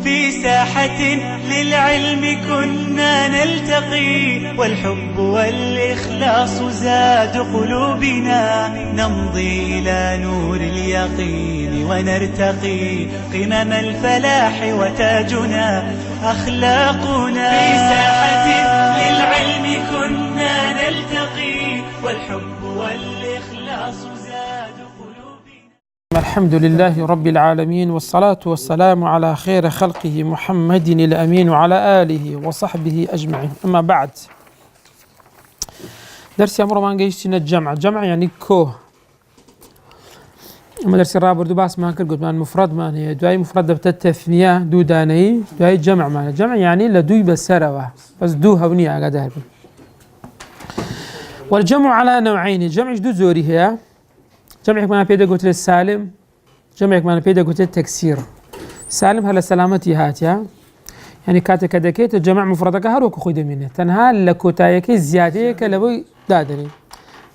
في ساحة للعلم كنا نلتقي، والحب والإخلاص زاد قلوبنا، نمضي إلى نور اليقين ونرتقي قمم الفلاح وتاجنا أخلاقنا. في ساحة للعلم كنا نلتقي، والحب والإخلاص زاد قلوبنا. الحمد لله رب العالمين، والصلاة والسلام على خير خلقه محمد الأمين وعلى آله وصحبه أجمعين. أما بعد، درسي أمر ما نجيشتنا الجمع يعني كوه. أما درسي الرابع دو باس ما كرقت مان مفرد مان هي دواي مفرد بتتثنية دو داني دواي جمع مان الجمع يعني لدوي بسروا بس دو هونية قدر. والجمع على نوعين، الجمع دو زوري هي جمعك ما بيدا قلت السالم، جمعك ما بيدا قلت التكسير. سالم هلا سلامتي هاتيا يعني كاتك كدكيت الجمع مفردك هروك خود منه تنها لكوتايك زياده كلبي دادني.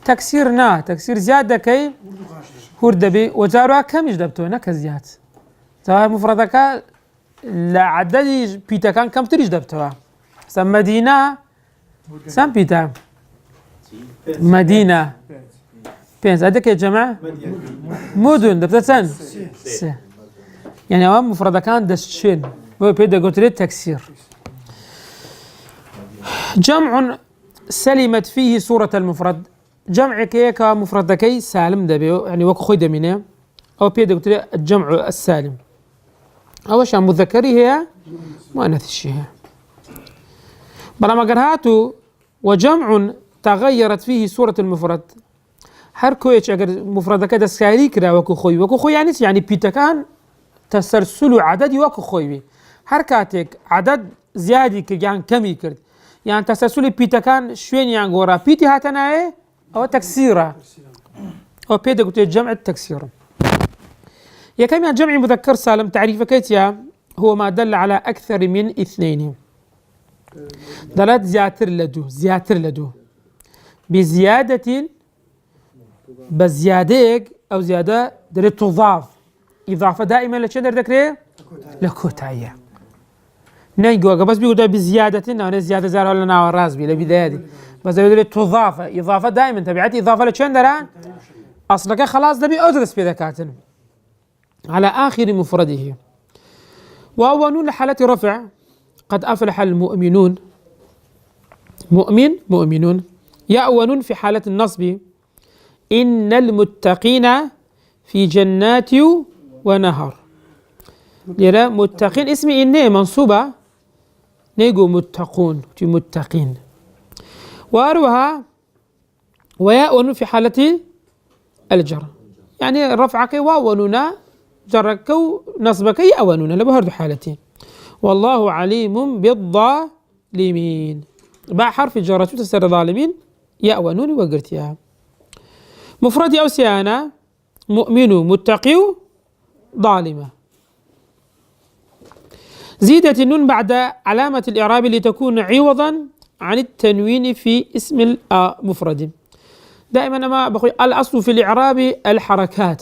تكسيرنا تكسير زياده كي هردبي وجاروا كم يجدبتو هناك زياد تا مفردك لا عدد بيتا كان كم تريج دبتوا سم مدينه سم بيتا مدينه بينز هذاك يا جماعة مدن دبتتن يعني أوام مفردة كان دشين وبيدا قلت لي تكسير. جمع سلمت فيه صورة المفرد، جمع كيك مفردة كي سالم دبيو يعني وكو خيدا منه أو بيدا قلت لي الجمع السالم. أول شيء مذكري هي مؤنث الشيء بلا ما قرهاتو. وجمع تغيرت فيه صورة المفرد، هر كويش اگر مفردك دسكاري كرا وكو خوي يعني بيتكان تسلسل عدد وكو خوي هر كاتك عدد زيادي كيان كمي كرد يعني تسلسل بيتكان شوين يعني غورا بيتي هاتنا او تكسيرا او بيدا قلت جمع التكسير. يا كم جمع مذكر سالم تعريف كيتيا هو ما دل على اكثر من اثنين، دلت زياتر لدو بزيادة بزيادة أو زيادة دريت تضاف إضافة دائما لشندر ذكره لكوتاية نيجوا بس بيقول ده بزيادة أنا زيادة زار ولا ناور راس بي لبداية بس دريت تضاف إضافة دائما تبعت إضافة لشندر أصلك خلاص ده بيأدرس بذكاتن على آخر مفرده. وأولون لحالة رفع قد أفلح المؤمنون مؤمنون. يأون في حالة النصب إن المتقين في جنات ونهر. يرى متقين اسم إنه منصوبة نيجو متقون في متقين. وأروها ويأون في حالة الجر يعني رفعك واوننا جرك نصبك يأوننا لبهرد حالتين. والله عليم بالظالمين باء حرف جرة تسر ظالمين يأونون وقرتيها. مفرد أو سيانة مؤمن متقي ظالمة. زيدت النون بعد علامة الإعراب لتكون عوضا عن التنوين في اسم المفرد. دائما ما بقول الأصل في الإعراب الحركات،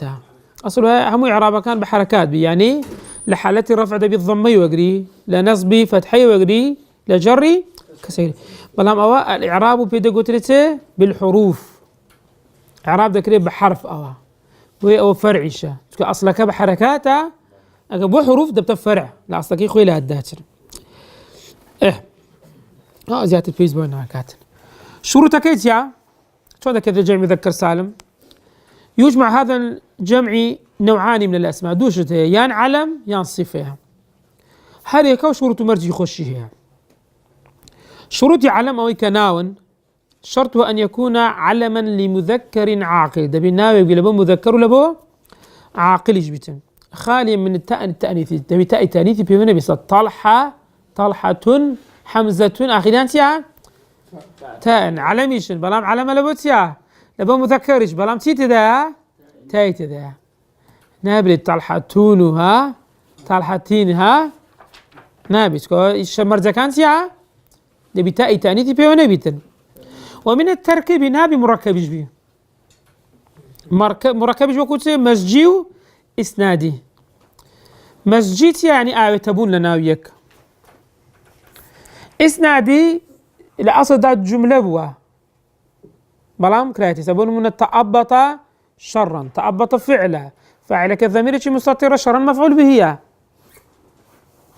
أصلها هم إعراب كان بحركات يعني لحالة الرفع بالضمي وقري لنصبي فتحي وقري لجري كسير. بلام أوا الإعراب بيدا قلت بالحروف إعراب ذكري بحرف أو فرعشة أصلك بحركاتها أبو حروف ده بتفرع لا أصلك يخوي لها الداتر زيادة الفيز بوينها كاتن. شروطك يا شو هذا كذا جمع مذكر سالم يجمع هذا الجمع نوعان من الأسماء دوشته يان علم يان صفة. هل يكو شروط مرجي يخشيها؟ شروط علم أو كناون شرطه أن يكون علما لمذكر عاقل ده بالناوي بلبو مذكر لبو عاقل يجبتن خاليا من التأنيث ده بتاء التأنيث بمعنى بس طلحة حمزة آخرين تيا تاء علميشن بلام علم لبوتيا لبو مذكرش بلام تيت ده تايت ده نابل طلحتونها طلحتينها نابس كو الشمر زكانتيا ده بتاء التأنيث بمعنى بيتن. ومن التركيب نابي مركب به مركب وكوتي مسجي إسنادي مسجد يعني آوي تبون لناويك إسنادي لأصل ذات جملة بوا بلام كراتي سبون من تأبط شرا تأبط فعلا فعل كالضمير مستتر شرا مفعول به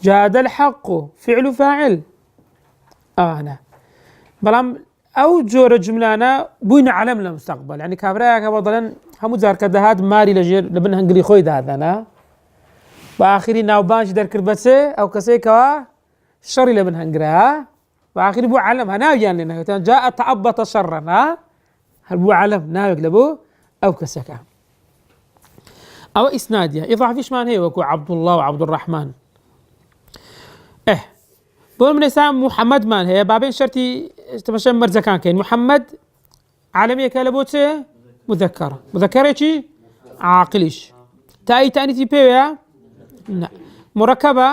جاد الحق فعل فاعل أنا بلام أو جور جملانا بوين علم للمستقبل يعني كابرايا كبضلن همو زار كدهاد ماري لجير لبن هنقلي خوي هذا أنا بآخري ناوبانش در كربتسي أو كسي كوا شري لبن هنقرها بآخري بو علم هناويان لنا جاء تأبط شرا هل بو علم ناويك لبو أو كسكا أو إسنادية إضافة فيش مان هي وكو عبد الله وعبد الرحمن بقول من اسم محمد مان هي بابين شرطي تمشي مرزا كان كين محمد عالمية كالبوتة مذكرة شي عاقلش تاي تاني تي بيا لا مركبة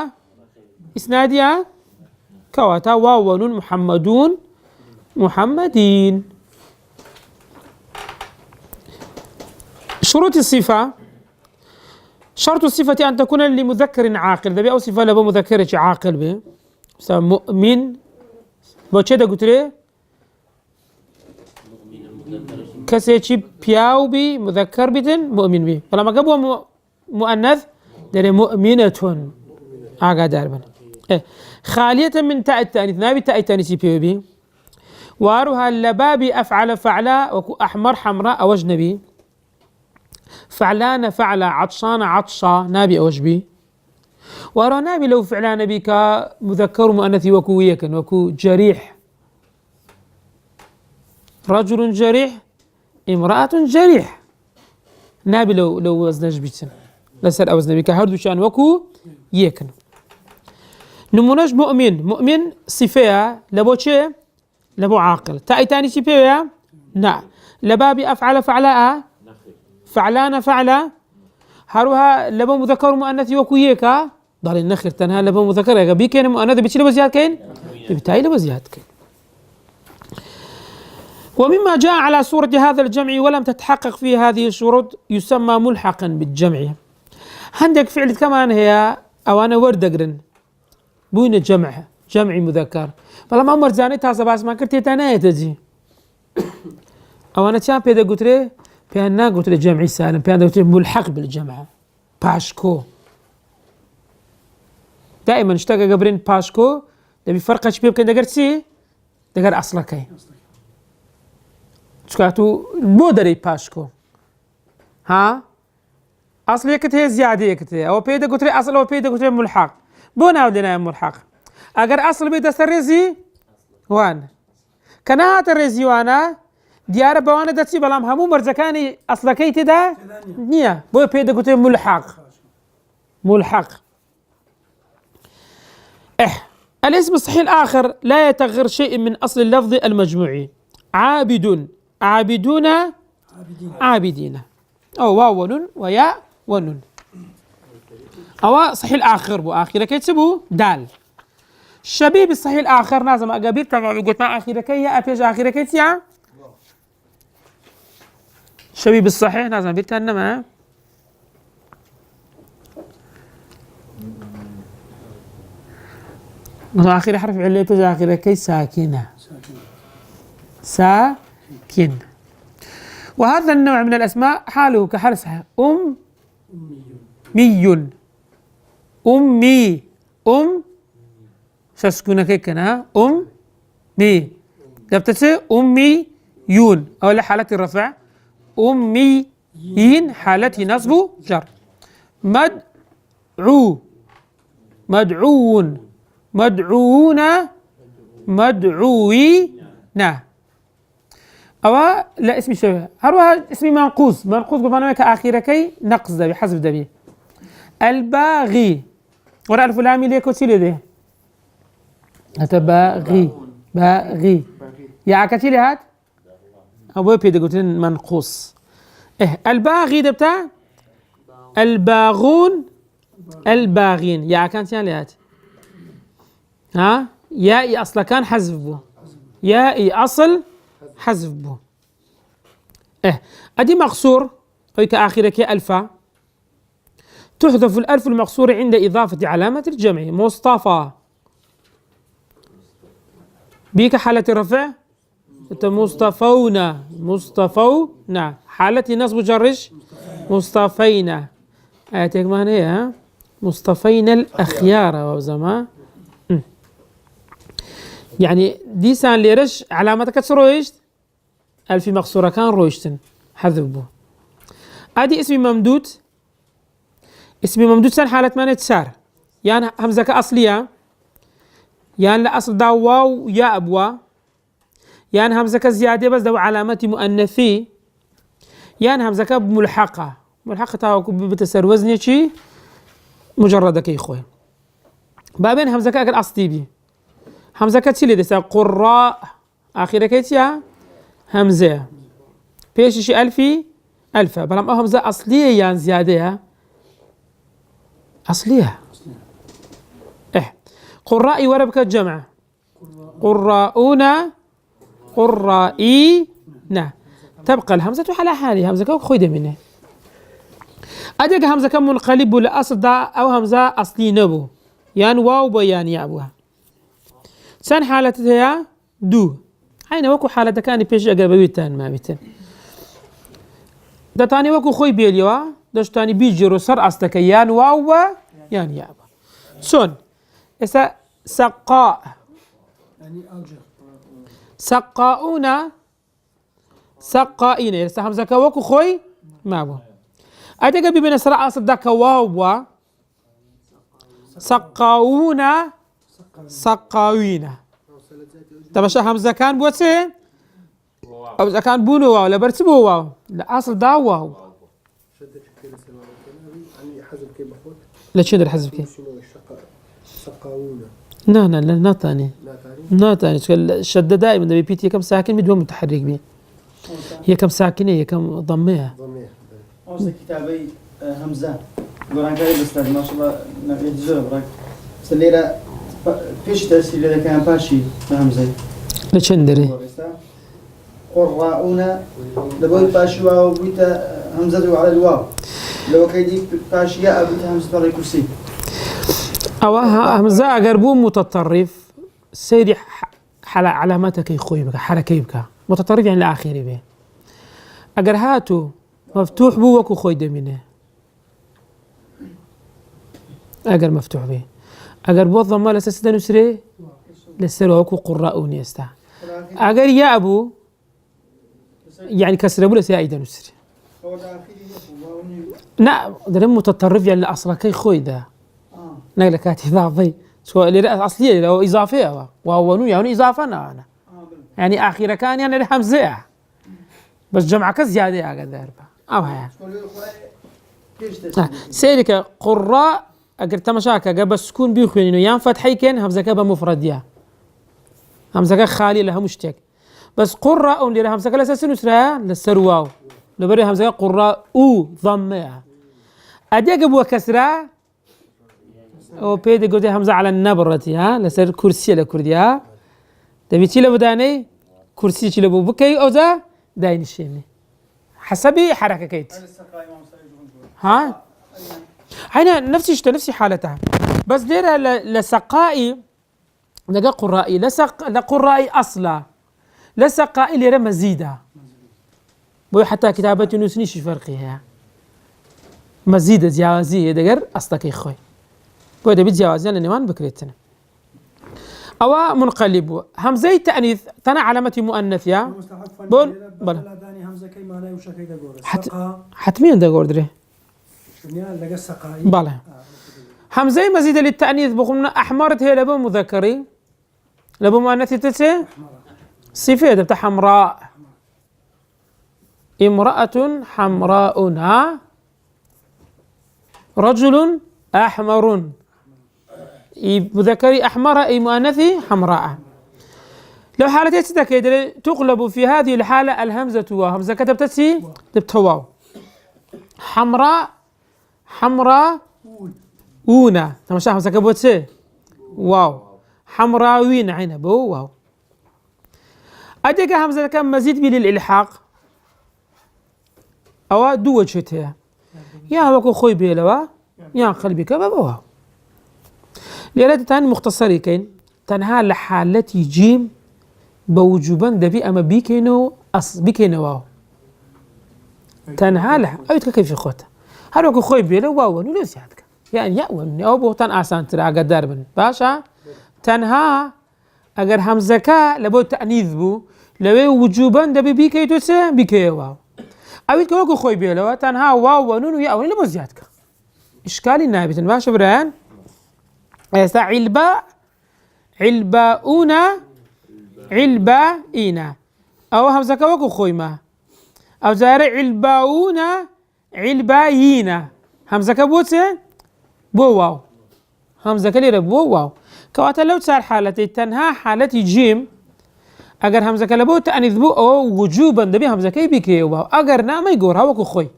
إسنادية كواتا واو ونون محمدون محمدين شروط الصفة شرط الصفة أن تكون لمذكر عاقل ذا أو صفة لبو مذكرة عاقل به مؤمن بوچه دا قتره كسي چي بياو بي مذكر بيتن مؤمن بي فلما قبوا مؤنث داري مؤمنة آقا داربا خالية من تاء التانيث نابي تاء التانيث بيو بي واروها اللبابي أفعل فعلا وكو أحمر حمراء أو أجنبي فعلان فعل عطشان عطشا نابي أو أجبي وارو نابي لو فعلان بك مذكر مؤنث وكو ويكن وكو جريح رجل جريح امرأة جريح نابي لو وزنج بيتن لسر أوزن بك هردو شان وكو يكن نمونج مؤمن صفية لبو چه لبو عاقل تاي تاني صفية نا لبابي أفعل فعلاء فعلان فعلا هروها لبو مذكر مؤنث وكو يكا ضل النخر تنها لبو مذكر يا بي كان مؤنث بيتشي لبو زياد كاين بتاعي لبو زياد كاين ومما جاء على صورة هذا الجمع ولم تتحقق فيه هذه الشروط يسمى ملحقا بالجمع عندك فعل كمان هي او انا ورد اقرن بوين جمع مذكر فلما امر زاني تاسا باس ما كرتي تانا تجي او انا تشان بيدا قلت بأننا قلت جمعي سالم بأننا قلت ملحق بالجمع باشكو دائما اشتاق قبرين باشكو دبي فرق شبيب كان دقر سي دقر أصلا كي تشكاتو بودري باشكو ها أصل يكتي زيادة يكتي أو بيدا قلت أصل أو بيدا قلت ملحق بونا ودنا ملحق أجر أصل بيدا سرزي وان كنات الرزي وانا ديار بوانا دتسي بلام همو مرزكاني أصلا كي تدا نيا بو بيدا قلت ملحق الاسم الصحيح الآخر لا يتغير شيء من أصل اللفظ المجموعي عابدون عابدين أو واو ونون وياء ونون أو صحيح الآخر بو آخر كي تسبو دال شبيه بالصحيح الآخر لازم أقابل تبع قلت ما آخر كي يا أبيج آخر كي تيا شبيه بالصحيح لازم بيتنا ما آخر حرف علة تجي آخر كي ساكنة ساكن وهذا النوع من الأسماء حاله كحرسها أمي ساسكونا كيكنا أمي دبتسي أميون أو حالة الرفع أميين حالة نصب جر مدعون مدعوون مدعوين أو لا اسمي شبه هروها اسمي منقوص بفانا كآخيرة كي نقص ده بحسب ده الباغي ورا ألف لامي ليكو تيلي ده باغي يا عكتيلي هات أبوي بيدا قلتين منقوص الباغي ده بتاع الباغون الباغين يا عكانتيان لي هات ها يائي أصلا كان حذف بو يائي أصل حذف بو أدي مقصور أي كآخرة كي ألفا تحذف الألف المقصورة عند إضافة علامة الجمع. مصطفى بيك حالة الرفع مصطفونا، مصطفونا. حالة نصب جرش مصطفينا. آتيك معنى إيه؟ مصطفينا الأخيار وزما. يعني دي سان ليرش علامتك كسرويشت ألف مقصورة كان رويشتن حذبه. أدي اسم ممدود. اسم ممدود سان حالة ما نتسار يعني همزة كأصلية يعني لا أصل دا واو يا أبوا يعني همزة كزيادة بس دو علامة مؤنثي يعني همزة كملحقة. ملحقة تاو بتسر وزني شي مجرد كي خوي. بابين همزة كأكل أصلي بي همزة كتشيلي دسا قراء آخر كيتيا همزة بيش شي ألفي ألفا بلام همزة أصلية يعني زيادة أصلية. إيه قرائي وربك الجمع قراؤون قرائين تبقى الهمزة على حالها همزة كم خويدة منه. أديك همزة كم منقلب لأصل دا أو همزة أصلي نبو يعني واو بيان يا أبوها. سان حالتها دو عين وكو حالتها كان بيش أقرب بيتان ما بيتان دا تاني وكو خوي بيليوا داش تاني بيجرو سر أصلك يان واو يعني يا أبا سون إسا سقاء سقاؤون سقائين إسا همزة كوكو خوي ما بو. أديك بيبين سر أصل دا كواو سقاؤون سقاوين تمشى همزة كان بوتسي أو إذا كان بونو واو لا برتبو واو لا أصل دا واو لا شنو الحذف كي لا لا لا لا ثاني لا ثاني الشدة دائما ده بيتي كم ساكن بدون متحرك بيه هي كم ساكنة هي كم ضميها أصل كتابي همزة قرآن كريم أستاذ ما شاء الله نبي الزور براك سليرة فيش تأثير إذا كان باشي همزة لا شندري قراؤون لبوي باشي واو بيت همزة على الواو لو كيدي باشي يا بيت همزة على الكرسي أو همزة أقربو متطرف سيري حلا علاماتك يخوي بك حركي بك متطرف يعني الآخر به أقر هاتو مفتوح بو وكو خوي دمينه أقر مفتوح به أقر بوضع ما لساسة نسري لسر وكو قراؤون يستا أقر يا أبو يعني كسر أبو لسي أيضا نسري لا ده متطرف يعني الأصل كي خوي ده نقل كاتي ضعفي سواء اللي أصلية لو إضافية وهو نو يعني إضافة أنا يعني آخر كان يعني الحمزة بس جمعك زيادة يا قدر أو هيا سيرك قراء أقر تمشاك قبل سكون بيخوين إنه يان فتحي كان همزة كبا مفردية همزة خالي لها مشتك بس قراء اللي همزة كلا سنو سرها للسرواو لبري همزة قراء أو ضمها أديك أبو كسرة أو بيد قلت همزة على النبرة ها لسر كرسي لكردي ها تبي تشيله بداني كرسي تشيله بوكي أو ذا داين الشيني حسبي حركة كيت ها هنا نفس حالتها بس ديرها لسقائي لقى قرائي لقرائي أصلا لسقائي ليرى مزيدة بوي حتى كتابة نسنيش فرقها مزيدة جوازية دقر أصلك يخوي بوي دبي جوازية لنمان بكريتنا أو منقلب همزة تأنيث تنا علامة مؤنث يا بون بلا حتميا دقور دري بلا همزة مزيدة للتأنيث بقولنا أحمرت هي لبو مذكري لبو مؤنث تتسي صفة بتاع حمراء امرأة حمراء رجل أحمر مذكري أحمر أي مؤنثي حمراء. لو حالتين تتكيد تقلب في هذه الحالة الهمزة وهمزة كتبت سي تبتواو حمراء حمراء ونا تمشي همزة كبوت سي واو حمراوين عنب واو أديك همزة كم مزيد من الإلحاق أو دو وجهتها يا وكو خوي بيلوا يان قلبي كبا بواو ليرة تاني مختصري كين تنها لحالتي جيم بوجوبا دبي أما بيكينو بيكينو واو تنها لها أيتك كيف خوتها هل وكو خوي بيلا واو نو ليس يادك يعني يأون أو بوتان آسان ترى أقدر داربن باشا تنها أجر همزكا لبو تأنيذ بو لو وجوبا دبي بيكيتو سه بيكي واو أيتك وكو خوي بيلا تنها واو ونو يأون لبو زيادك إشكالي نابت باشا بران هسه علباؤون علبائنا أو همزة وكو خويما أو زار علباؤون علباينا همزة بوتة بو واو همزة كليرة بو واو كواتا لو تصار حالتي تنها حالتي جيم أجر همزة كلبو تأنذبو أو وجوبا دبي همزة كي بكي واو أجر نعم يقول هاوكو خوي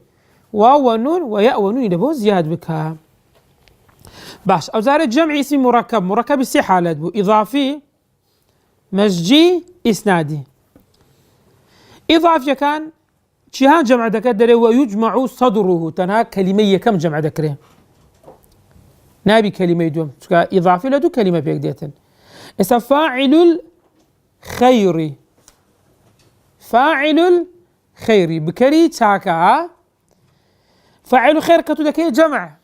واو ونون وياء ونون يدبو زياد بكها باش أو زار الجمع اسم مركب السي حالات بو إضافي مسجي إسنادي إضافي كان شيهان جمع دكدري ويجمع صدره تنها كلمية كم جمع دكري نابي كلمة يدوم إضافي لدو كلمة بيقديتن إسا فاعل الخير فاعل الخير بكري تاكا فاعل الخير كتو جمع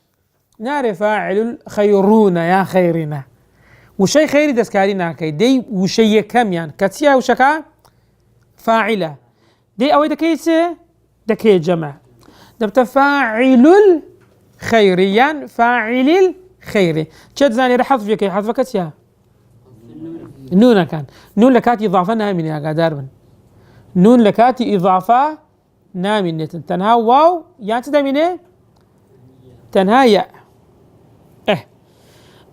ناري فاعل الخيرون يا خيرنا وشي خيري دسكارينا كي دي وشي كم يعني كتيا وشكا فاعلة دي أوي دكي جمع دبت فاعل الخير يعني فاعل الخير شد زاني رح حذف كي حذف كتيا نون كان نون لكاتي إضافة نامين يا قادر نون لكاتي إضافة نامين تنها واو يعني تدمينه تنها ياء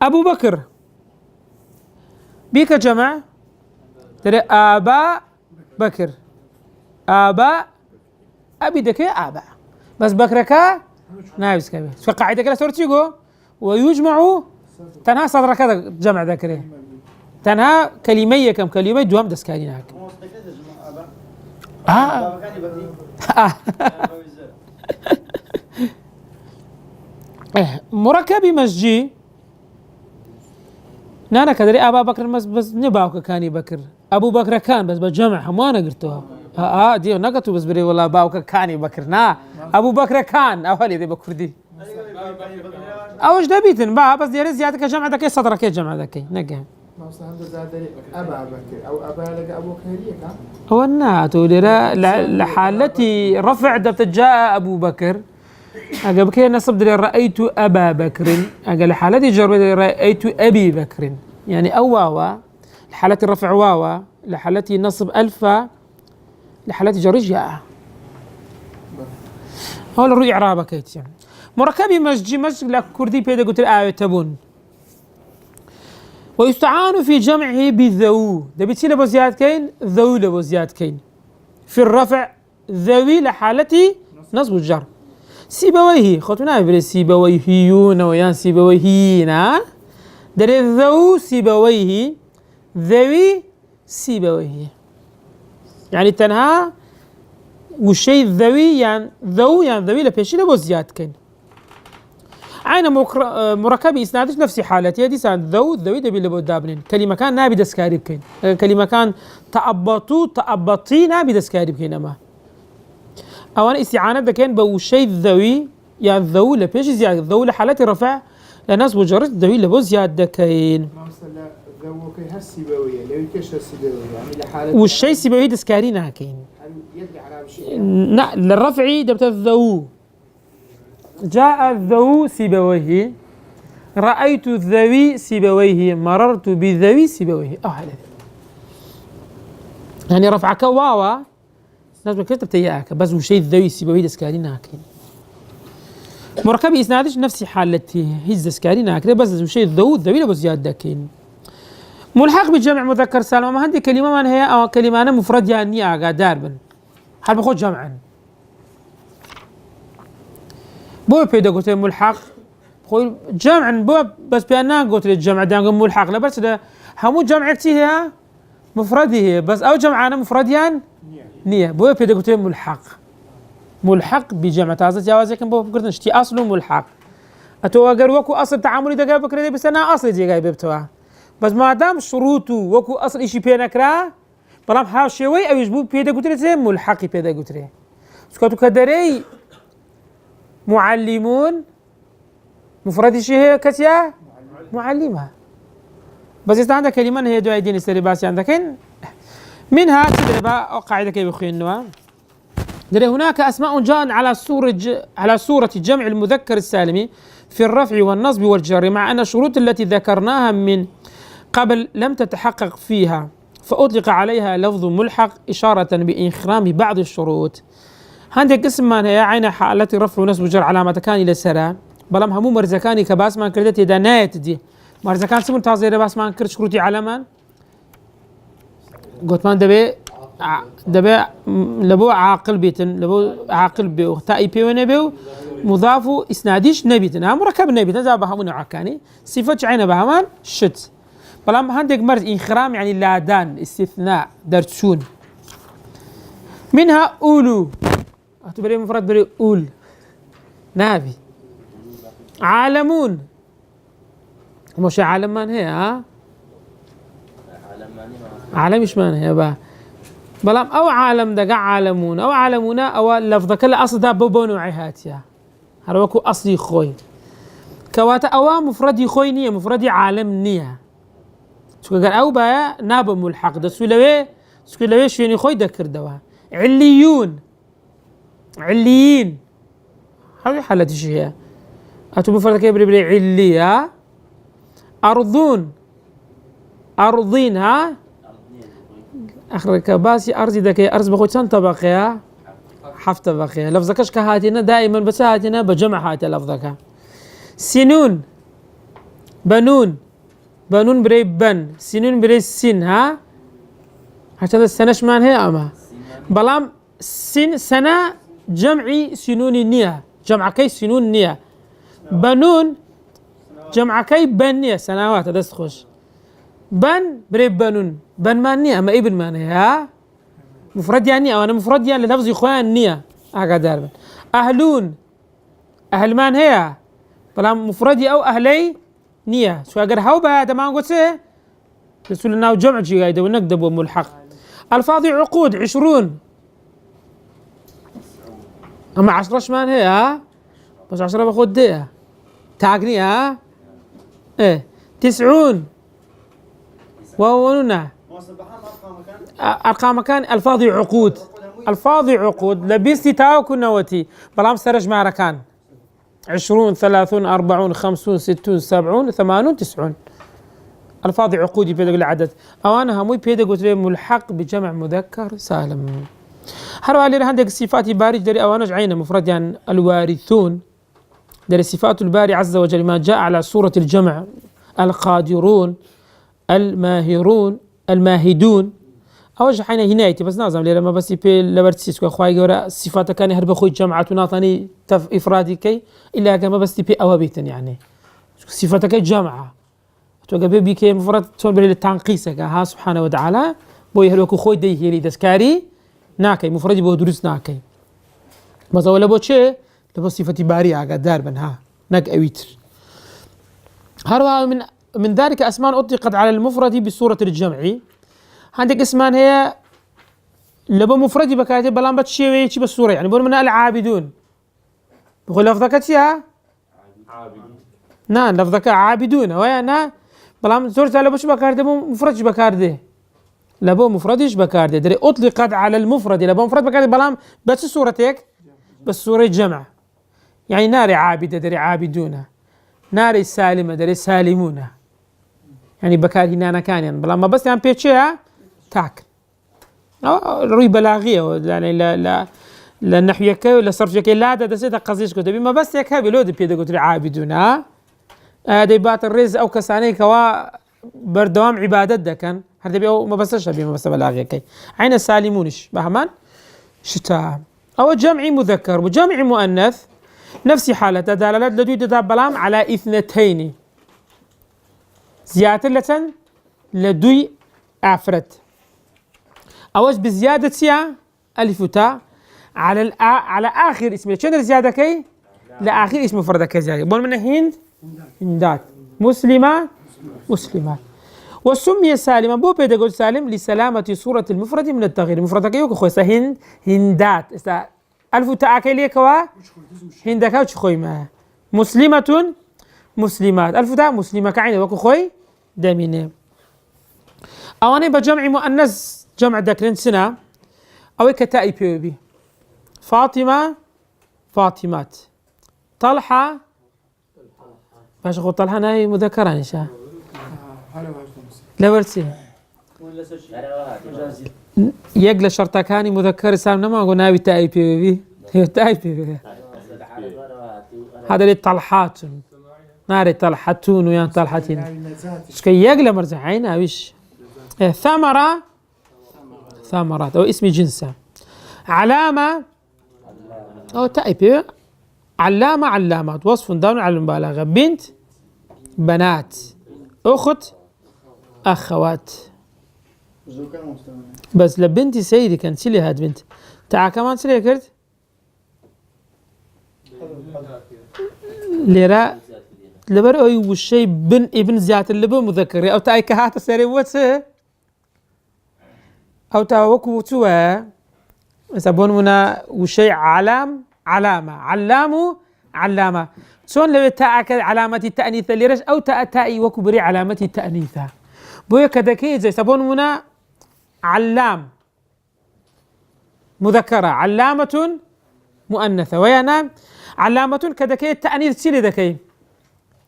أبو بكر بيك جمع ترى آباء بكر آباء أبي دكي آباء بس بكركا نايس كبير فقاعدة كلا سورتيجو ويجمع تنها صدر كذا جمع ذكره تنها كلمية كم كلمة دوام دسكارين هاك مركب مسجي نانا كدري أبا بكر بس نباوك كاني بكر أبو بكر كان بس بجمع ما أنا قلتها دي نقطة بس بري والله باوك كاني بكر نا أبو بكر كان أولي دي بكر دي أوش دبيتن بس دي زيادة كجمع ذكي صدر كي جمع ذكي نجح أبا بكر أو أبا لك أبو كهرية كان هو الناتو لحالتي رفع دبت جاء أبو بكر أجا بكي نصب دلي رأيت أبا بكر أجا لحالتي جرب دلي رأيت أبي بكر يعني أو واوا لحالتي رفع واوا لحالتي نصب ألفا لحالتي جر جاء هو الرؤية إعرابة كيت يعني مركبي مسجي لك كردي بيدا قلت الآية تبون ويستعان في جمعه بذو ده بتصير لبو زياد كين ذو لبو زياد كين في الرفع ذوي لحالتي نصب الجر سيبويه خطونا بري سيبويهيون ويان سيبويهينا دري ذو سيبويه ذوي سيبويه يعني تنها والشيء ذوي يعني ذوي لبيشي لبو زياد كين عين مركبي إسنادش نفسي حالتي هذه سان ذوي دبي لبو دابنين كلمة كان نابي دسكاري بكين كلمة كان تأبطي نابي دسكاري بكين أما أولا استعانة دكين بو شيء ذوي يعني ذو لبيش زيادة ذو لحالتي رفع لناس وجرت ذوي لبو زيادة كين مثلا ذو كي هالسيبوية لو يكش هالسيبوية يعني لحالة والشيء سيبويه دسكارينا كين يدري على شيء لا للرفع دبت الذو جاء الذو سيبويه رأيت الذوي سيبويه مررت بذوي سيبويه هذا يعني رفعك واوا لازم كتب تياك بس وشيء الذوي سيبويه دسكارين هاكين مركبي إسنادش نفسي حالتي هز دسكارين هاكين بس وشيء الذوي لبو زيادة كين ملحق بجمع مذكر سالم ما هندي كلمة من هي أو كلمة أنا مفرد يعني أجا داربن هل بخود جمعا بو بيدا قلت ملحق خوي جمعا بو بس بأنها قلت الجمع دام ملحق لا بس ده همو جمع كتيها مفرده بس أو جمع أنا مفرد يعني نية بو بيدا قلت ملحق بجمع تازة جوازي كان بو قلت نشتي أصله ملحق أتو أجر وكو أصل تعاملي دقاي بكرة بس أنا أصل دقاي ببتوا بس ما دام شروطه وكو أصل إشي بينا كرا بلام حاول شوي أو يجبو بيدا قتري زي ملحقي بيدا قتري سكتو كدري معلمون مفرد شيء كتيا معلمة بس إذا عندك كلمة هي دعاء دين السرباسي عندك منها تدري قاعدة كيف يخينوا دري هناك أسماء جاء على صورة جمع المذكر السالم في الرفع والنصب والجر مع أن الشروط التي ذكرناها من قبل لم تتحقق فيها فأطلق عليها لفظ ملحق إشارة بإنخرام بعض الشروط. عندك اسم ما هي عين حالة رفع ونصب وجر علامة كان إلى سرا بلام همو مرزكاني كباس ما كردت إذا نايت دي مرزكان سمون تازير باس ما كرد شروطي علامة قلت ما دبي لبو عاقل بيتن لبو عاقل بيو تاي بي ونبيو مضاف اسناديش نبيتن مركب نبيتن زي بهمون عكاني صفة عين بهمان شت بلام عندك مرز انخرام يعني لادان استثناء درتشون منها أولو أتبري مفرد بري أول نابي عالمون مش عالم من هي ها عالم إيش من هي بقى بلام أو عالم دقا عالمون أو عالمونا أو لفظة كلا أصل دا ببونو عهاتيا هروكو أصلي خوي كواتا أو مفردي خوي نية مفردي عالم نية شو قال أو بقى ناب ملحق ده سولوي شويني خوي دكر دوا عليون عليين هاي حالة شيء أتو مفرد كيف بري عليا أرضون أرضين ها أخرك باسي أرضي ذكي أرض بخوت سنة طبقة حفت طبقة لفظكش كهاتنا دائما بس هاتنا بجمع هات لفظك سنون بنون بنون بري بن سنون بري سن ها هذا السنة مان هي أما بلام سنة جمعي سنون نية جمع كي سنون نية بنون جمع كي بنية سنوات هذا تخش بن بري بنون بن مانية أما ابن مانية ها مفرد يعني أو أنا مفرد يعني لفظ إخوان نية أقدر بن أهلون أهل مان هي بلام مفردي أو أهلي نية شو أقدر هاو بهذا ما نقول سه رسول الله جمع شيء قاعد ونكذب وملحق الفاظ عقود 20 أما 10 مان هي ها بس 10 باخد دي تاقني ها إيه 90 ووننا أرقام مكان الفاظ عقود الفاظ عقود لبستي تاو كنوتي بلام سرج مع ركان 20 30 40 50 60 70 80 90 الفاظ عقود بيدق العدد أو أنا هموي بيدق قلت ملحق بجمع مذكر سالم هروا لي عندك صفات باري دري أو أنا عين مفرد يعني الوارثون دري صفات الباري عز وجل ما جاء على صورة الجمع القادرون الماهرون الماهدون أوجه حين هنايتي بس نازم لما بس يبي لبرتسيس وخواي جورا صفات كان هرب خوي جمعة ناطني تف إفرادي كي إلا كما بس يبي أوابيتن يعني صفاتك جمعة توقع بيبي كي مفرد تون بري التنقيسك ها سبحانه وتعالى بو يهلوك خوي دي هيري دسكاري ناكي مفرد بو درس ناكي بس ولا بو شيء لبس صفتي باري قدار بن ها ناك أويتر هروا من ذلك أسماء أطلقت على المفرد بصورة الجمع عندك اسمان هي لبو مفردي بكاتب بلان بتشيوي شي بالصورة يعني بقول من العابدون بقول لفظك يا عابدون نعم لفظك عابدون ويانا بلان زورت على بش بكارده مفردش بكارده لبو مفردش بكارده دري أطلقت على المفرد لبو مفرد بكارده بلان بس صورتك بس صورة جمع يعني نار عابدة دري عابدون نار سالمة دري سالمون يعني بكار هنا كان يعني بلان ما بس يعني بيتشيها تاك روي بلاغية يعني لا نحويك ولا صرفك لا ده سيدا قصيش كتبي ما بس يك هبي لود بيدا قلت عابدون ها هذا بات الرز أو كساني كوا بردوام عبادة ده كان هذا بيو ما بسش بي ما بس بلاغية كي عين السالمونش بهمان شتاء أو جمع مذكر وجمع مؤنث نفس حالة دلالات لدوي بلام على اثنتين زيادة لدوي أفرد أوج بزيادة سيا ألف وتاء على آخر اسمه شنو الزيادة كي لآخر اسم مفرد كذا بون من هند هندات مسلمة مسلمات وسمي سالما بو بيدا قول سالم لسلامة صورة المفرد من التغيير مفرد كيوك خويسا هند هندات ألف تأكل يكوا هندك وش خوي ما مسلمة مسلمات ألف تاء مسلمة كعين وكو خوي دامينه أواني بجمع مؤنث جمع ذكر سنة أو كتاء بي فاطمة فاطمات طلحة باش أقول طلحة ناي مذكرة نشا لا ورسي يقل شرطكاني مذكر سالم نما أقول ناوي تاء بي تاء بي هذا اللي طلحات ناري طلحتون ويان طلحتين شكي يقل مرزعين أويش ثمرة ثمرات أو اسم جنسة علامة أو تأيب علامة علامات وصف دال على المبالغة بنت بنات أخت أخوات بس لبنتي سيدي كان سيلي هاد بنت تعا كمان سيلي كرت ليرا لبر أي وشي بن ابن زيات اللي مذكر أو تأي كهات سري وتسه أو تاوكو توا سبون منا وشي علام علامة علامو علامة شون لو تاء علامة التأنيث اللي رش أو تاء وكبري علامة التأنيث بويا كذا زي سبون منا علام مذكرة علامة مؤنثة ويانا علامة كذا التأنيث سيلي ذكي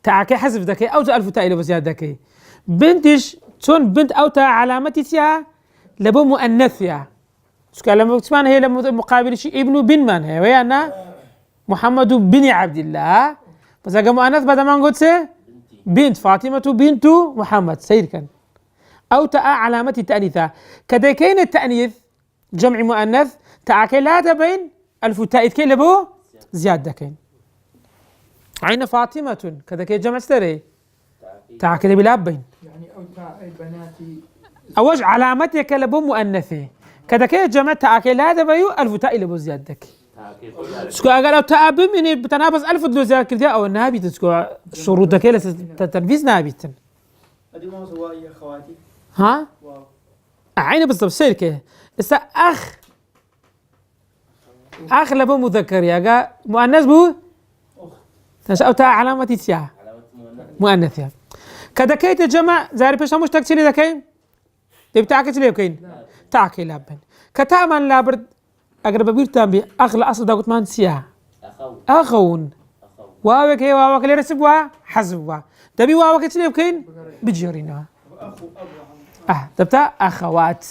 تاء حذف ذكي أو ألف تاء إلى بزيادة ذكي بنتش شون بنت أو تاء علامتها لبو مؤنث يا لما تسمعنا هي مقابل شيء ابن بن من هي ويانا محمد بن عبد الله بس أجا مؤنث بعد ما نقول سه بنت فاطمة بنت محمد سير كان أو تاء علامة التأنيثة كذا كين التأنيث جمع مؤنث تاء لا تبين ألف تاء كي لبو زيادة كين عين فاطمة كذا كي جمع ستري تاء كده بلا بين يعني أو تاء بناتي أوج علامتك لبو مؤنثة كذا كي جمع تاء لا تبين ألف تاء لبو زيادة سكو أقول تاء بمن بتنابز ألف دلو زيادة كده أو النابي تسكو شروط كده تنفيذ نابيتن هذه ما سوى خواتي ها عيني بالضبط سير كده إسا أخ لبو مذكر يا مؤنث بو أو تاء علامة تيا مؤنث يا كذا كي تجمع زاري بيش هموش تكتيري ذا كين تبي تاكل ليه كين تاكل لابن كتامان لابرد أقرب بيرتام بي أغلى أصل داقت مان سيا أخون واوك هي واوك اللي رسبوا حزبوا تبي واوك تليه كين بجيرينا تبتا أخوات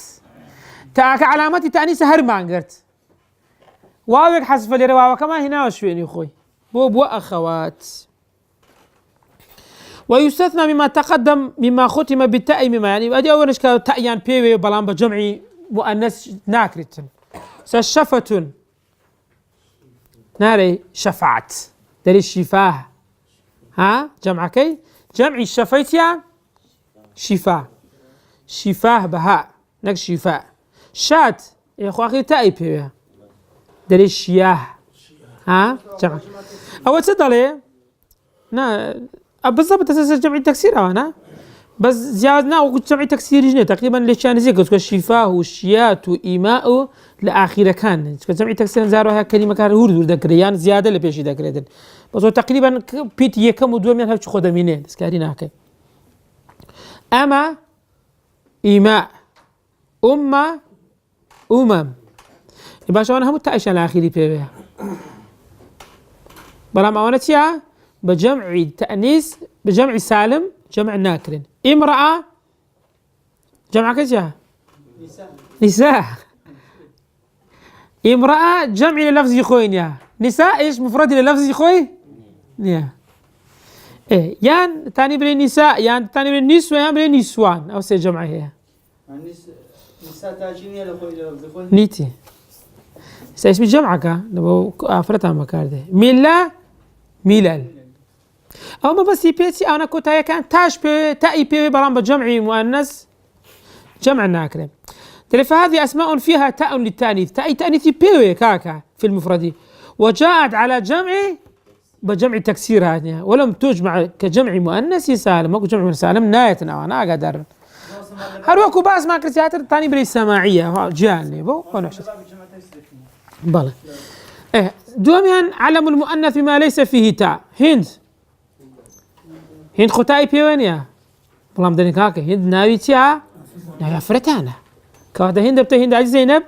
تاك علامتي تأنيس هرمان قرت واوك حذف اللي رواوك كمان هنا وشوين يا أخوي بو أخوات ويستثنى مما تقدم مما ختم بالتاء مما يعني ادي اول اشكال تاء يعني بي بلان بجمعي مؤنث ناكرت شفة ناري شفعت داري الشفاه ها جمع كي جمع الشفيتيا شفاه شفاه بهاء نك شفاء شات يا اخو اخي تاء بي داري الشياه ها جمع أو تصدق نا بالضبط أساس جمع التكسير أنا بس زيادنا وقلت جمع التكسير جنيه تقريبا ليش يعني زي قلت الشفاه والشيات وإيماء لآخره كان جمع التكسير زاروا هاي كلمة كان ورد ذكريان زيادة لبيش ذكريان بس هو تقريبا بيت يكم ودول من هالش خد منين بس كارينا هكذا أما إيماء أمم يبقى شو أنا هم التأشياء الأخيرة بيها بلا معونتها بجمع تأنيس بجمع سالم جمع ناكر امرأة جمع كذا نساء امرأة جمع للفظ يخوين يا نساء ايش مفرد للفظ يخوي يا ايه يان تاني بري نساء يان تاني بري نسوة يان بري نسوان او سي جمع هي نساء تاجيني لخوي نيتي سيسمي جمعك نبو افرتها مكارده ميلا ميلال أو ما بس يبيتي أنا كنت هي كان تاش بي تأي بي برام بجمع مؤنث جمع ناكر فهذه أسماء فيها تاء للتأنيث تأي تأنيث بي كاكا في المفرد وجاءت على جمع بجمع تكسير هذه ولم تجمع كجمع مؤنث سالم وكو جمع سالم ناية أنا قدر هروكو باس ما كريسياتر تاني بري سماعية جاني بو ونحشد بلى إيه دوميان علم المؤنث بما ليس فيه تاء هند ختاي بيوانيا بلام دني كاكا هند ناوي تيا ناوي فرتانا كواتا هند بتا هند عج زينب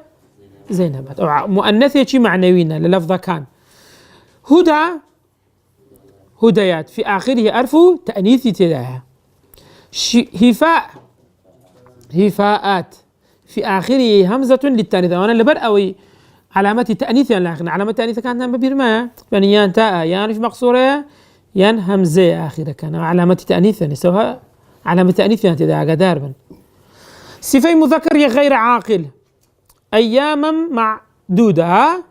أو مؤنثة شي معنوينا للفظ كان هدايات في آخره ألف تأنيث تداها هفاءات في آخره همزة للتأنيث وأنا اللي برأوي علامة تأنيث يعني علامة تأنيث كانت ببيرما يعني يان تاء يان مش مقصورة يان همزة آخره كان علامة تأنيث يعني سوها علامة تأنيث يعني تداها قداربا صفة مذكر غير عاقل أياما معدودة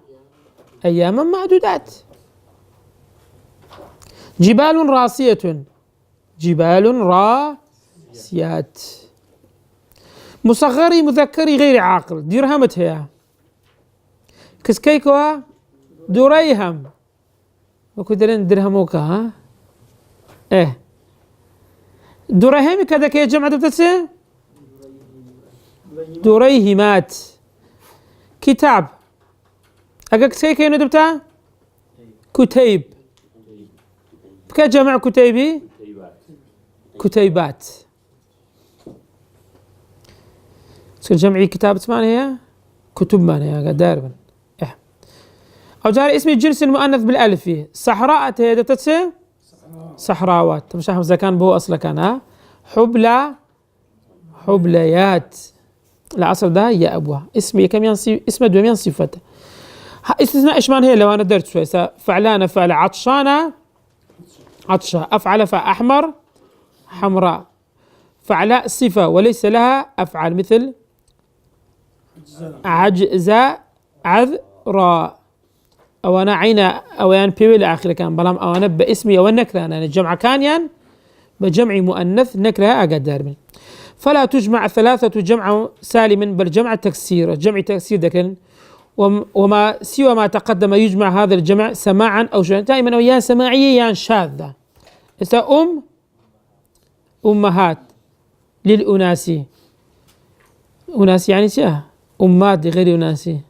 أياما معدودات جبال راسيات مصغري مذكري غير عاقل درهمتها كسكيكوا دريهم وكدرين درهموكا ها ايه درهم كذا كي جمع دبتسه دريهمات كتاب أجا كسكيكا ندبتا كتيب كجمع كتيبي كتيبات جمعي كتابة معناها كتب معناها داربا إيه أو جاري اسم الجنس المؤنث بالألف صحراء تهدتت صحراوات مش إذا كان بو أصلا كان حبليات لا أصل ده يا أبوها اسمي كم ينصي اسم دومين صفته استثناء إيش معناها لو أنا درت شوي فعلانة فعل عطشانة عطشة أفعل فأحمر حمراء فعلاء صفة وليس لها أفعال مثل عجزاء عذراء أو أنا عين أو أنا بيوي آخر كان بلام أو أنا باسمي أو النكرة أنا الجمع كان ين بجمع مؤنث نكرة أقدر فلا تجمع ثلاثة جمع سالم بل جمع تكسير جمع تكسير ذكر وما سوى ما تقدم يجمع هذا الجمع سماعا أو شيئا دائما ويان سماعية يان شاذة أمهات للأناسي أناس يعني شيء أمات لغير أناسي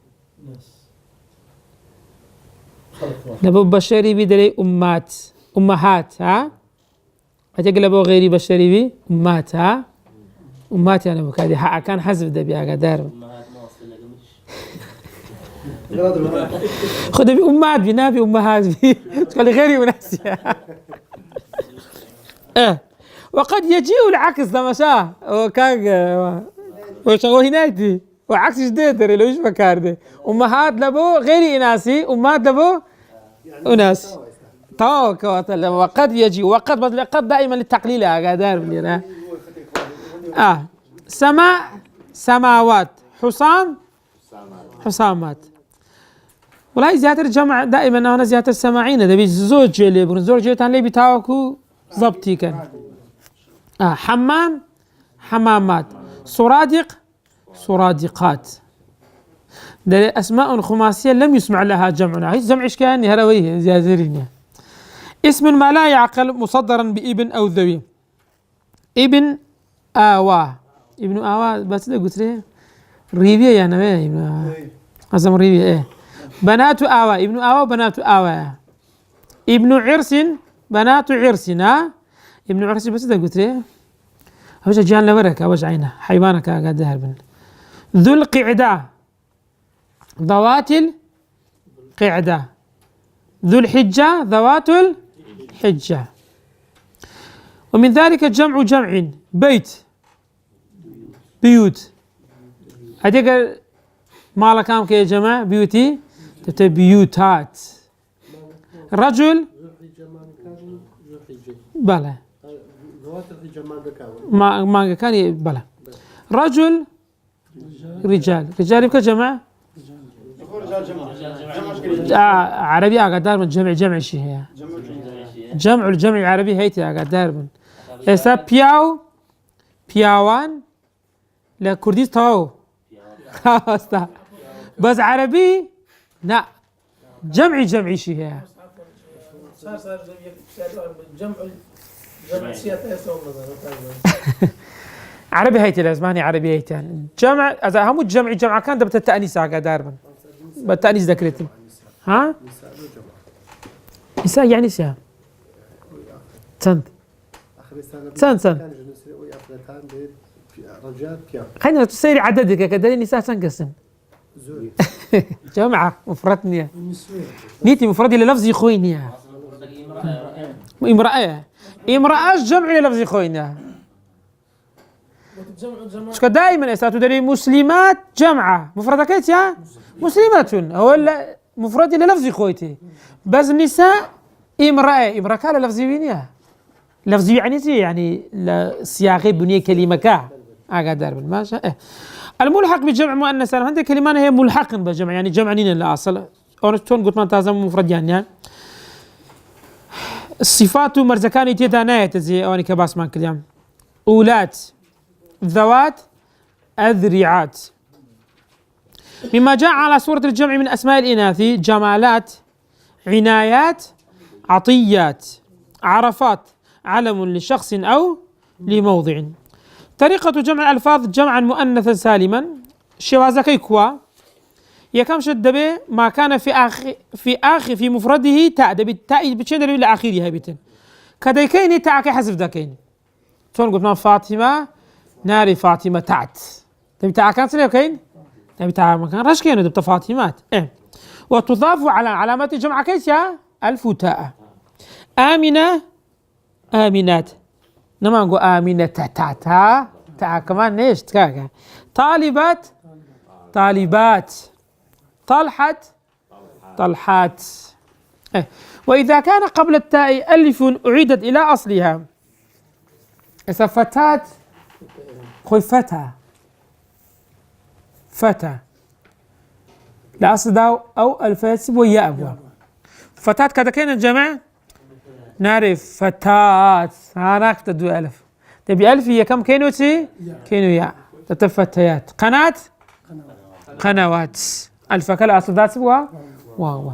نبو بشري بدري أمهات ها أتقلبوا غيري بشري بي أمات ها أمات يعني بكادي حق كان حذف ده بيها قدار خذ بي أمات بنابي أمهات بي تقول غيري أناسي وقد يجيء العكس لما شاء وكان وشغو هنايتي وعكس جديد لو ايش فكر ده امهات لبو غير اناسي امهات لبو اناس توك وقد يجي وقد بدل قد دائما للتقليل قادر بلينا سماء سماوات حسامات ولا زيادة الجمع دائما انا زيادة السماعين ده بيزوج اللي بنزوج تان لي بتاعكو ضبطي كان حمام حمامات سرادقات ده أسماء خماسية لم يسمع لها جمعنا هي جمع إيش كان هرويه زيادرين اسم ما لا يعقل مصدرا بابن أو ذوي ابن آوى بس ده قلت له ريبيا يعني ايه ابن أزم ريبيا ايه بنات آوى ابن آوى بنات آوى ابن عرس بنات عرس ابن عرس بس ده قلت له هوش جان لورك هوش عينه حيوانك قاعد هربن ذو القعدة ذوات القعدة ذو الحجة ذوات الحجة ومن ذلك جمع بيوت هذيك ما كام كي جمع بيوتي بيوتات رجل بلى ما كان بلى رجل رجال يبقى جمع عربي أقدر من جمع شيء هي جمع الجمع عربي هيتي أقدر من إسا بياوان لا كرديس تاو بس عربي لا جمع شيء هي صار جمع سياسة عربي هيتي لازماني عربي هيتان جمع إذا هم جمع كان ده بالتأنيس عقا داربا بالتأنيس ذكرتي ها نساء يعني نساء سند خلينا تصير عددك كذا نساء سنقسم جمعة مفردني نيتي مفردي للفظ خويني امرأة جمع للفظ خويني شكا دائما اساتو دري مسلمات جمعة مفردكيت يا مسلمات هو مفردي للفظ خويتي بس النساء امرأة كان لفظي وينيا لفظي يعني سياقي بنية كلمة كا أقدر بالماشى الملحق بجمع مؤنث سالم هذه كلمة هي ملحق بجمع يعني جمع نين الأصل أورستون قلت ما تازم مفرد يعني الصفات مرزكان تيتاناية زي أواني كباس مان كلام أولات ذوات أذرعات مما جاء على صورة الجمع من أسماء الإناث جمالات عنايات عطيات عرفات علم لشخص أو لموضع طريقة جمع الألفاظ جمعا مؤنثا سالما شوازكي كوا يكم شد به ما كان في مفرده تاء بالتاء بتشين إلى آخرها بيتن كديكين تاء حذف دكين تون قلنا فاطمة ناري فاطمة تاعت تبي تاء كان سليم كين تبي تاء ما كان رش كين دبت فاطمات وتضاف على علامات جمع كيس يا ألف تاء آمنة آمنات نما نقول آمنة تا كمان ليش تكاكا طالبات طالبات طلحات وإذا كان قبل التاء ألف أعيدت إلى أصلها إذا فتاة خوي فتى لا أصل داو أو ألفات ويا أبواب فتاة كذا كان الجمع نعرف فتاة هناك تدو ألف تبي ألف هي كم كينو تي كينو يا تتفتيات قنوات ألف كلا أصل ذات سبوا واو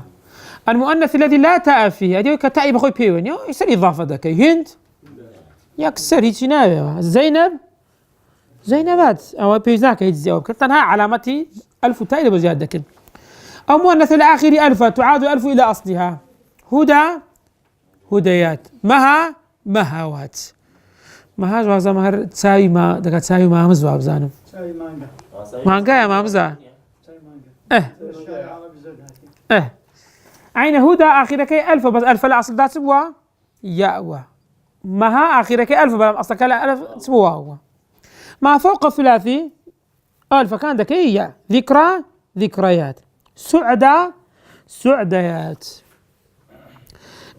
المؤنث الذي لا تاء فيه هذه كتاء بخوي بيون يصير إضافة ذاك هند يكسر هيك زينبات أو بيزاك يجزي أو كتنها علامتي ألف تاء إلى بزيادة كن أو مؤنث الآخر ألف تعاد ألف إلى أصلها هديات مهاوات مهاج وازا مهر تساوي ما دكا تساوي ما مزوا بزانم تساوي مانجا يا مامزا عين هدى آخرك ألف بس ألف لا أصل ذات سبوا يأوى مها آخرك ألف بس أصل كلا ألف سبوا هو ما فوق الثلاثي ألف كان ذكية ذكريات سعديات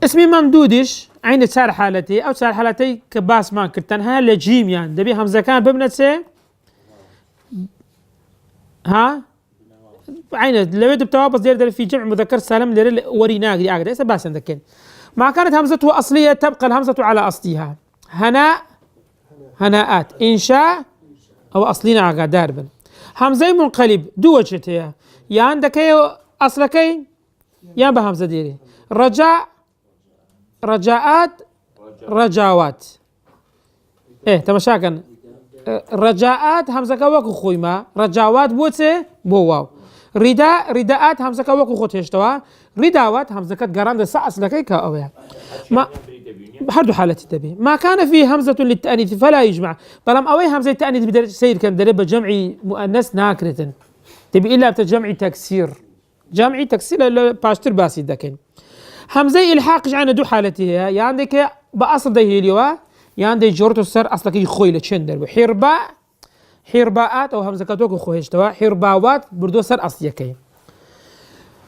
اسمي ممدودش عين تسار حالتي أو تسار حالتي كباس ما كرتنها لجيم يعني دبي همزة كان ببنتسي ها عين لو يدب توابص دير في جمع مذكر سالم دير وريناق دي عقد إيش باس عندك ما كانت همزته أصلية تبقى الهمزة على أصلها هناءات إنشاء أو أصلنا عقد داربا همزة منقلب دو وجهتها يا عندك أصلك يا بهمزة ديري رجاءات رجاوات تمشاكن رجاءات همزة كوكو خويما رجاوات بوتي بواو رداءات همزة كوكو خوتشتوا رداوات همزة كت جراند ساس لكي كأويا ما بحردو حالتي تبي ما كان فيه همزة للتأنيث فلا يجمع بلام أوي همزة التأنيث بدرجة سير كان دربة جمعي مؤنث ناكرة تبي إلا بتجمعي تكسير جمعي تكسير باشتر باسي دكين همزة الحاق عن دو حالتها يا عندك بأصل ده اليوا يا عندك جورتو السر أصلك يخوي لتشندر حرباءات أو همزة كتوك خويشتوا حرباوات بردو سر أصليكي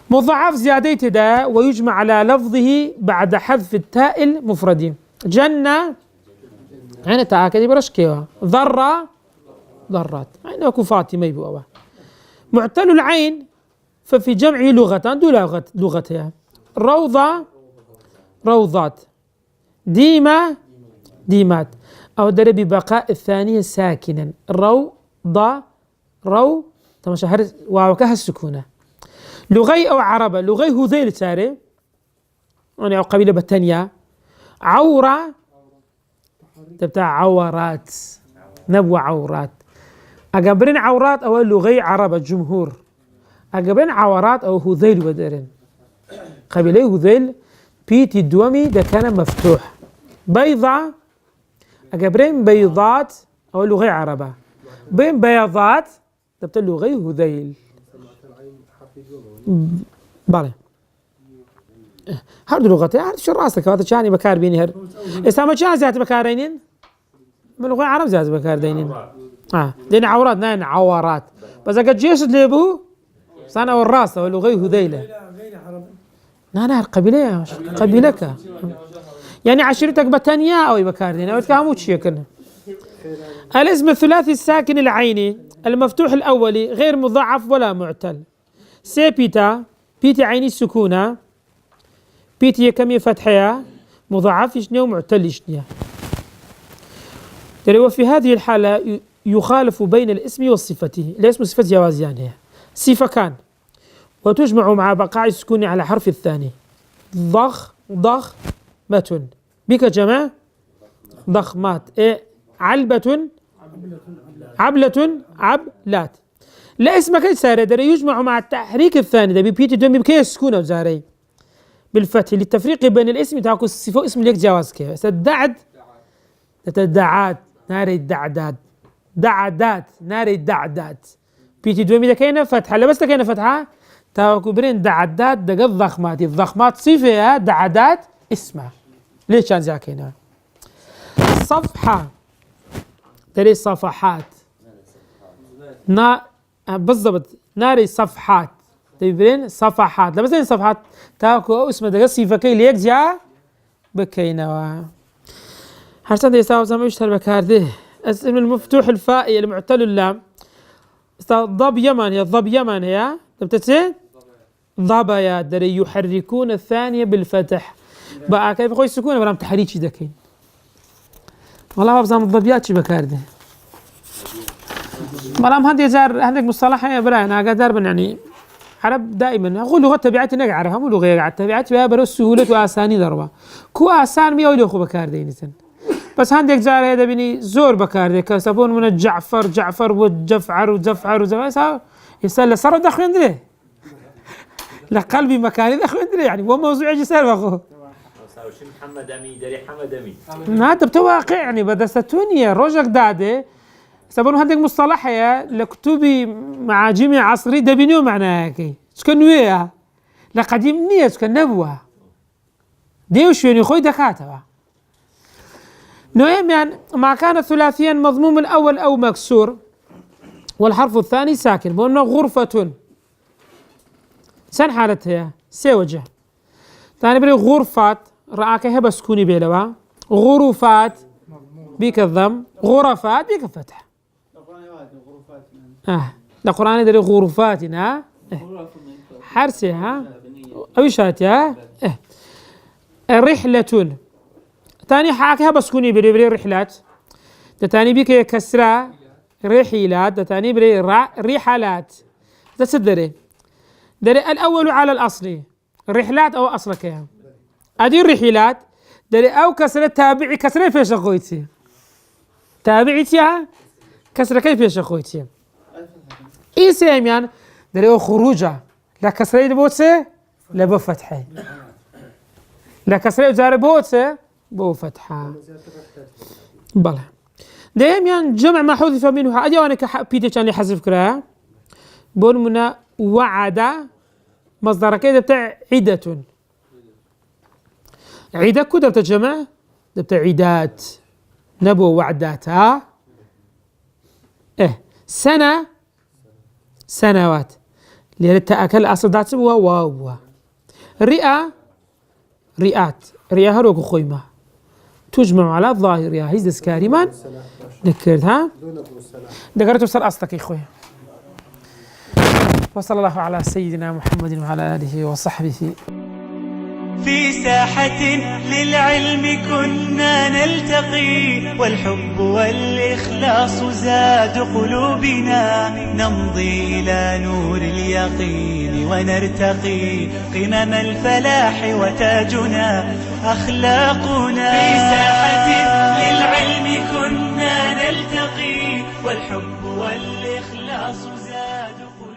مضاعف زيادة ده ويجمع على لفظه بعد حذف التاء المفرد جنة هنا تاء كذي برشكيوا ضرات عندنا كفاتي ما يبوا معتل العين ففي جمع لغتان دو لغتها روضات ديمات أو در ببقاء الثانية ساكنا تمشي وكها السكونة لغي أو عربة لغي هذيل ساري يعني قبيلة بالتانية عورة تبتاع عورات نبوة عورات أقبرين عورات أو لغي عرب الجمهور أقبرين عورات أو هذيل ودرين قبيلة هذيل بيتي الدومي ده كان مفتوح بيضة أقبرين بيضات أو لغي عربة بين بياضات تبتاع لغي هذيل بالي هردو لغتي هردو شو راسك هذا شاني بكار بيني هر إسامة شان زيادة بكارينين من لغة عرب زيادة بكار دينين لأن عورات ناين عورات بس قد جيش اللي بو صانا والراس ولغي هذيله لا قبيلة قبيلك يعني عشيرتك بتانية أو بكار دين أو تكاموت شيء كنا الاسم الثلاثي الساكن العيني المفتوح الأولي غير مضاعف ولا معتل سيبيتا بيتي عيني السكونة بيتي كمية فتحية مضاعف شنيا ومعتل شنيا وفي هذه الحالة يخالف بين الاسم وصفته الاسم صفة جوازيان هي صفة كان وتجمع مع بقاء السكون على حرف الثاني ضخمة بك جمع ضخمات علبة عبلة عبلات لا اسم كي سارة دري يجمع مع التحريك الثاني ده بيبيتي دومي بكي سكون وزاري بالفتح للتفريق بين الاسم تاكو الصفة اسم ليك جواز كيف تدعد تتدعات ناري الدعداد دعدات ناري الدعدات بيتي دومي ده كينا فتحة لا بس ده كينا فتحة تاكو برين دعدات دقى الضخمات الضخمات صفة دعدات اسمها ليش كان زي كينا صفحة تري صفحات بالضبط ناري صفحات تبين صفحات لا بس صفحات تاكو اسمه دقى صفة كي ليك جا بكينا حرصان دي يساوي زي ما يشتغل بكارده اسم المفتوح الفائي المعتل اللام ضب يمن يا ضب يمن يا تبتسي ضبايا دري يحركون الثانية بالفتح بقى كيف يقول السكون برام تحريكي دكين والله بزام الضبيات شي بكارده برام هندي جار عندك مصطلح يا براين انا قادر يعني عرب دائما اقول لغه تبعتي نقعرها مو لغه قاعد تبعتي بها برو سهوله واساني ضربه كو اسان مي ولو خو بكارده نسن بس عندك جار هذا بني زور بكارده كسبون من جعفر وجفعر يسال صار دخل ندري لا قلبي مكاني دخل ندري يعني مو موضوع يجي سالفه اخو شو محمد امين دري حمد امين ما انت بتواقع يعني بدستونيا روجك داده سبون عندك مصطلح يا لكتبي مع جميع عصري دبنيو معناها كي شكون ويا لا قديم نيه شكون نبوه ديوش يعني خوي دكاتره نوعين يعني ما كان ثلاثيا مضموم الأول أو مكسور والحرف الثاني ساكن بقولنا غرفة سن حالتها سوجه ثاني بري غرفات رأك هبة سكوني بيلوا غرفات بيك الضم غرفات بيك الفتح القرآن دري غرفاتنا حرسها أوشاتها رحلة ثاني حاكها بسكوني بري رحلات تاني بيك كسرة رحلات تاني بري رحلات تسدري دري الأول على الأصل رحلات أو أصلك يا أدي الرحلات دري أو كسرة تابعي كسرة فيش أخويتي تابعتها كسرة كيف فيش أخويتي إيه سيميان دري أو خروجه لا كسرة بوتسه لا بفتحه لا كسرة جار بوتسه بو فتحة بلى دائما جمع ما حذف منه أجي وأنا كبيتي كان لي حذف كرا بون منا وعد مصدر كده بتاع عدة عدة كده بتجمع بتاع عدات نبو وعدات سنة سنوات اللي تأكل أصل ذات سبوا واو رئات رئة هروك خويمة تجمع على الظاهر يا هيز كاريمان ذكرتها ذكرت وصل أصلك يا خويا وصلى الله على سيدنا محمد وعلى آله وصحبه في ساحة للعلم كنا نلتقي، والحب والإخلاص زاد قلوبنا. نمضي إلى نور اليقين ونرتقي قمم الفلاح، وتاجنا أخلاقنا. في ساحة للعلم كنا نلتقي، والحب والإخلاص زاد قلوبنا.